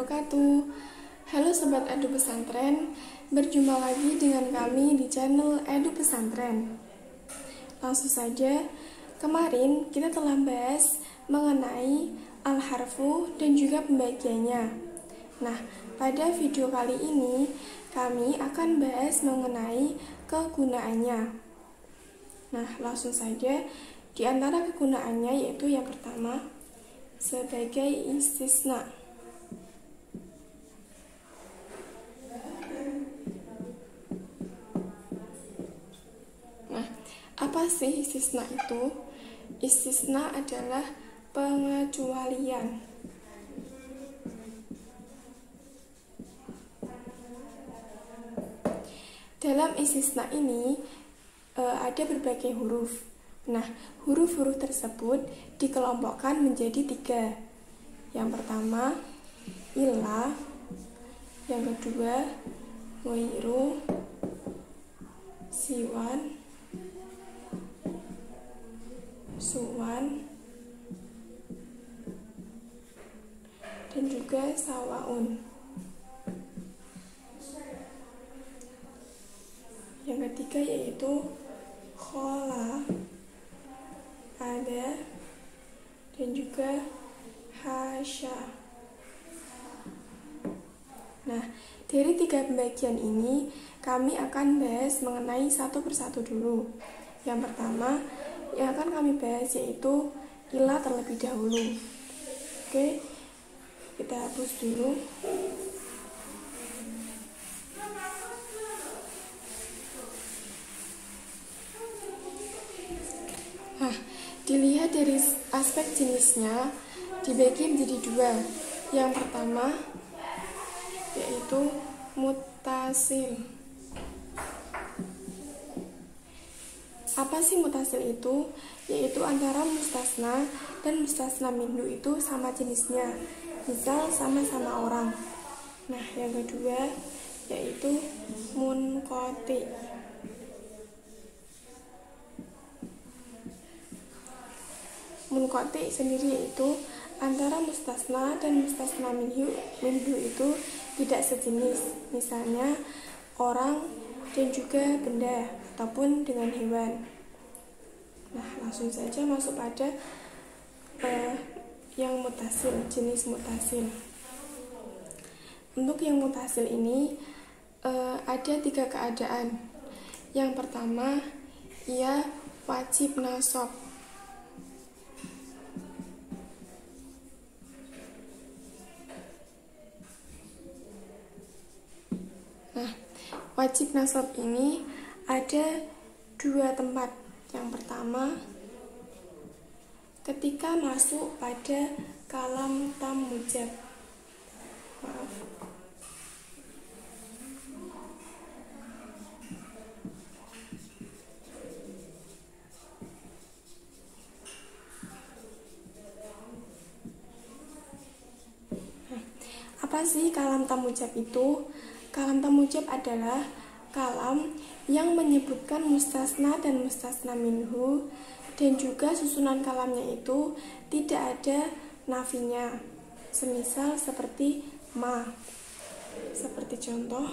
wabarakatuh. Halo Sobat Edu Pesantren, berjumpa lagi dengan kami di channel Edu Pesantren. Langsung saja, kemarin kita telah bahas mengenai al-harfu dan juga pembagiannya. Nah, pada video kali ini kami akan bahas mengenai kegunaannya. Nah, langsung saja, di antara kegunaannya yaitu yang pertama, sebagai istisna. Nah, apa sih istisna itu? Istisna adalah pengecualian. Dalam istisna ini ada berbagai huruf. Nah, huruf-huruf tersebut dikelompokkan menjadi 3. Yang pertama, ila. Yang kedua, ghairu, siwan, suwan, dan juga sawaun. Yang ketiga yaitu khola, ada, dan juga hasya. Nah, dari 3 pembagian ini kami akan bahas mengenai satu persatu dulu. Yang pertama yang akan kami bahas yaitu ila terlebih dahulu. Oke, kita hapus dulu. Nah, dilihat dari aspek jenisnya dibagi menjadi 2. Yang pertama yaitu mutasil. Apa sih mutasil itu? Yaitu antara mustasna dan mustasna minhu itu sama jenisnya, misal sama-sama orang. Nah, yang kedua yaitu munqati. Munqati sendiri yaitu antara mustasna dan mustasna minhu itu tidak sejenis, misalnya orang dan juga benda ataupun dengan hewan. Nah, langsung saja masuk pada yang mutasil, jenis mutasil. Untuk yang mutasil ini ada 3 keadaan. Yang pertama, ia wajib nasab. Nah, wajib nasab ini ada 2 tempat. Yang pertama, ketika masuk pada kalam tam mujab. Maaf. Apa sih kalam tam mujab itu? Kalam tam mujab adalah kalam yang menyebutkan mustasna dan mustasna minhu, dan juga susunan kalamnya itu tidak ada nafinya. Semisal seperti ma. Seperti contoh,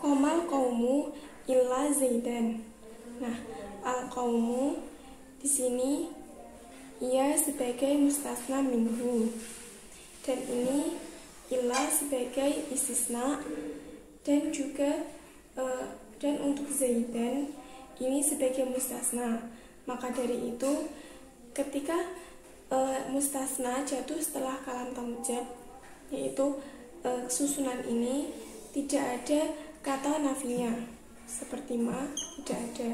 komal qaumu illa zaidan. Nah, al qaumu di sini ia sebagai mustasna minhu, dan ini illa sebagai istisna, dan juga dan untuk zaidan ini sebagai mustasna. Maka dari itu, ketika mustasna jatuh setelah kalam tam mujab, yaitu susunan ini tidak ada kata nafinya, seperti ma tidak ada,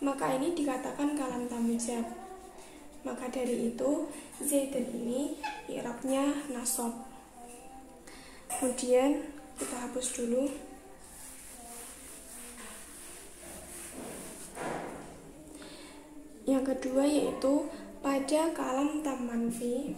maka ini dikatakan kalam tam mujab. Maka dari itu zaidan ini i'rabnya nasab. Kemudian kita hapus dulu. Yang kedua yaitu pada kalam tam manfi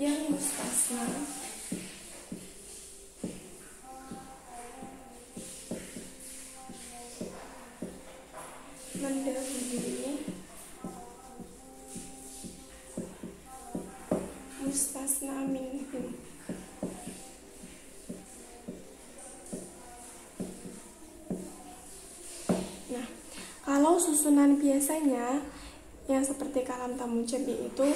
yang mustasna mendahului mustasna minhu. Nah, kalau susunan biasanya yang seperti kalam tam munjab itu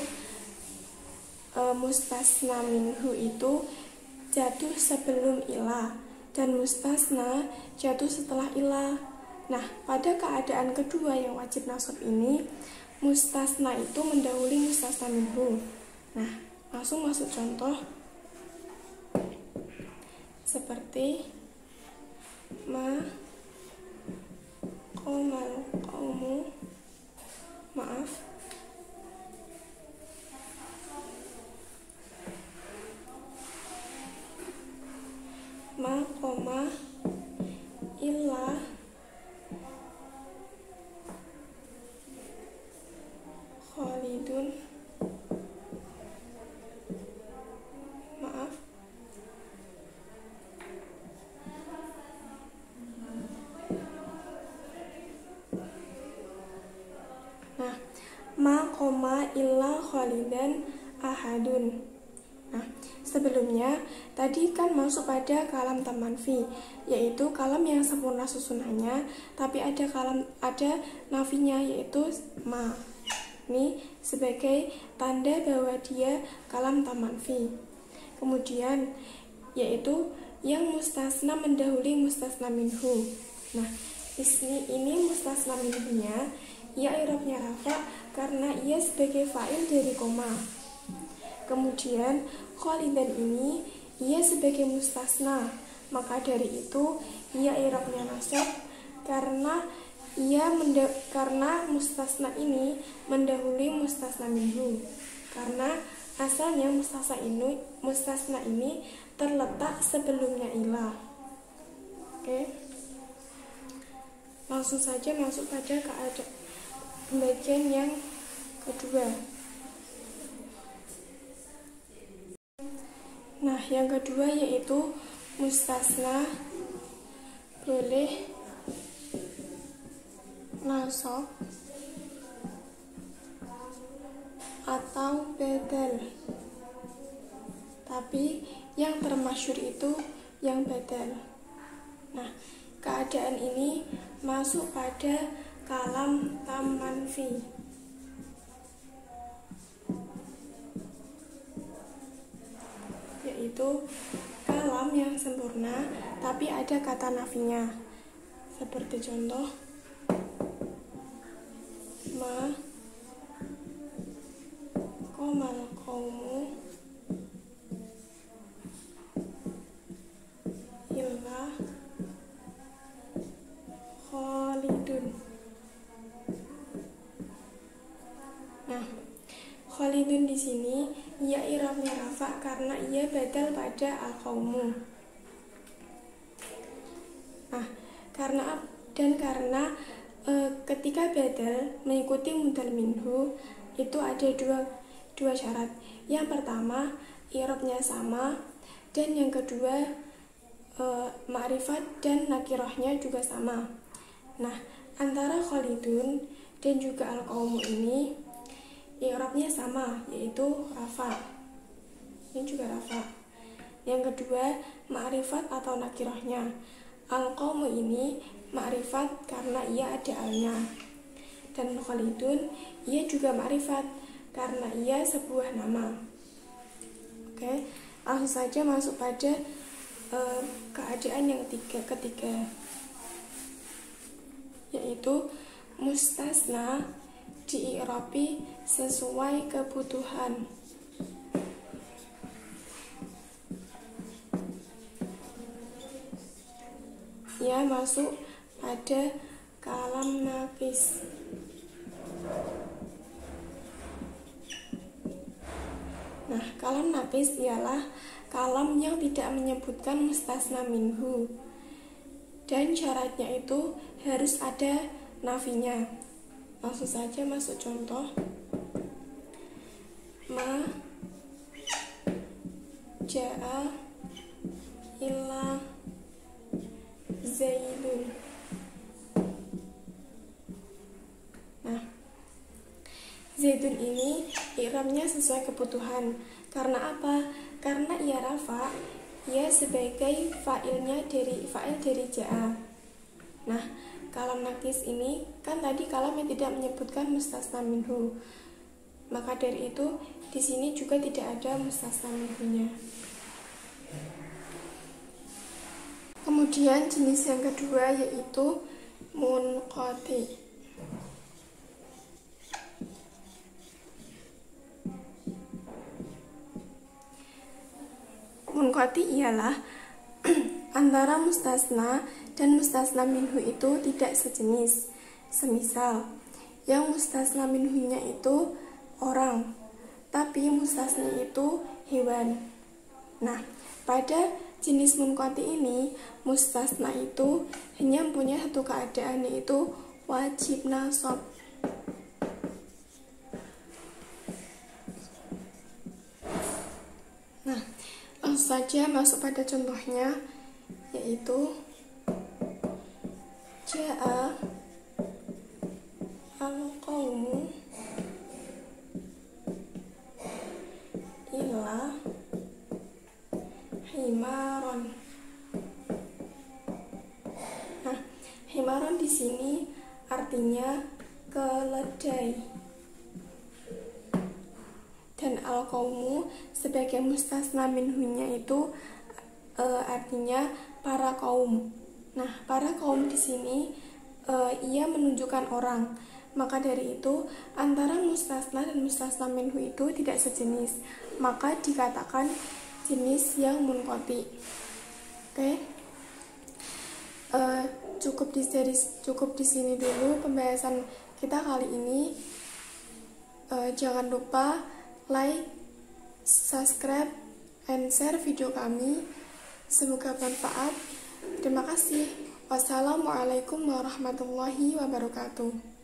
mustasna minhu itu jatuh sebelum ilah dan mustasna jatuh setelah ilah. Nah, pada keadaan kedua yang wajib nasab ini, mustasna itu mendahului mustasna minhu. Nah, langsung masuk contoh seperti ma qomal qaumu, maaf, ma qoma illa Khalidun, maaf, nah, ma qoma illa Khalidan ahadun. Nah, sebelumnya tadi kan masuk pada kalam tam manfi, yaitu kalam yang sempurna susunannya, tapi ada nafinya yaitu ma. Ini sebagai tanda bahwa dia kalam tam manfi. Kemudian yaitu yang mustasna mendahului mustasna minhu. Nah, ini mustasna minhunya, ia i'rabnya rafa karena ia sebagai fa'il dari koma. Kemudian Khalidan ini ia sebagai mustasna, maka dari itu ia i'rabnya nasab karena mustasna ini mendahului mustasna minhu. Karena asalnya mustasna ini terletak sebelumnya ilah. Oke. Langsung saja masuk pada bagian yang kedua. Nah, yang kedua yaitu mustasna boleh nasab atau badal, tapi yang termasyhur itu yang badal. Nah, keadaan ini masuk pada kalam tam manfi, yaitu kalam yang sempurna tapi ada kata nafinya. Seperti contoh ma qomal qaumu illa Khalidun. Nah, Khalidun di sini ia i'rabnya rafa karena ia badal pada al-qaumu. Nah, karena ketika badal mengikuti mudhal minhu itu ada dua syarat. Yang pertama, i'rabnya sama, dan yang kedua ma'rifat dan nakirahnya juga sama. Nah, antara Khalidun dan juga al-qaumu ini i'rabnya sama, yaitu rafa. Ini juga rafa. Yang kedua, ma'rifat atau nakirahnya. Al-qaumu ini ma'rifat karena ia ada alnya. Dan Khalidun ia juga ma'rifat karena ia sebuah nama. Oke, langsung saja masuk pada keadaan yang ketiga, yaitu mustasna di-i'rabi sesuai kebutuhan. Ya, masuk pada kalam naqis. Nah, kalam naqis ialah kalam yang tidak menyebutkan mustasna minhu. Dan syaratnya itu harus ada nafinya. Langsung saja masuk contoh. Ma ja'a illa Zaidun. Nah, Zaidun ini i'rabnya sesuai kebutuhan. Karena apa? Karena ia rafa, ia sebagai fa'il dari ja'a. Nah, kalam nakis ini kan tadi kalam yang tidak menyebutkan mustasna minhu. Maka dari itu di sini juga tidak ada mustasna minhunya. Kemudian jenis yang kedua yaitu munqati. Munqati ialah antara mustasna dan mustasna minhu itu tidak sejenis. Semisal, yang mustasna minhunya itu orang, tapi mustasna itu hewan. Nah, pada jenis munqati ini, mustasna itu hanya punya satu keadaan, yaitu wajib nasab. Nah, langsung saja masuk pada contohnya, yaitu ja'a al-qawmu illa himaron. Nah, himaron di sini artinya keledai. Dan al-qaumu sebagai mustasna minhunya itu artinya para kaum. Nah, para kaum di sini ia menunjukkan orang. Maka dari itu antara mustasna dan mustasna minhu itu tidak sejenis. Maka dikatakan jenis yang munqati. Oke. Cukup di sini dulu pembahasan kita kali ini. Jangan lupa like, subscribe, and share video kami. Semoga bermanfaat. Terima kasih. Wassalamualaikum warahmatullahi wabarakatuh.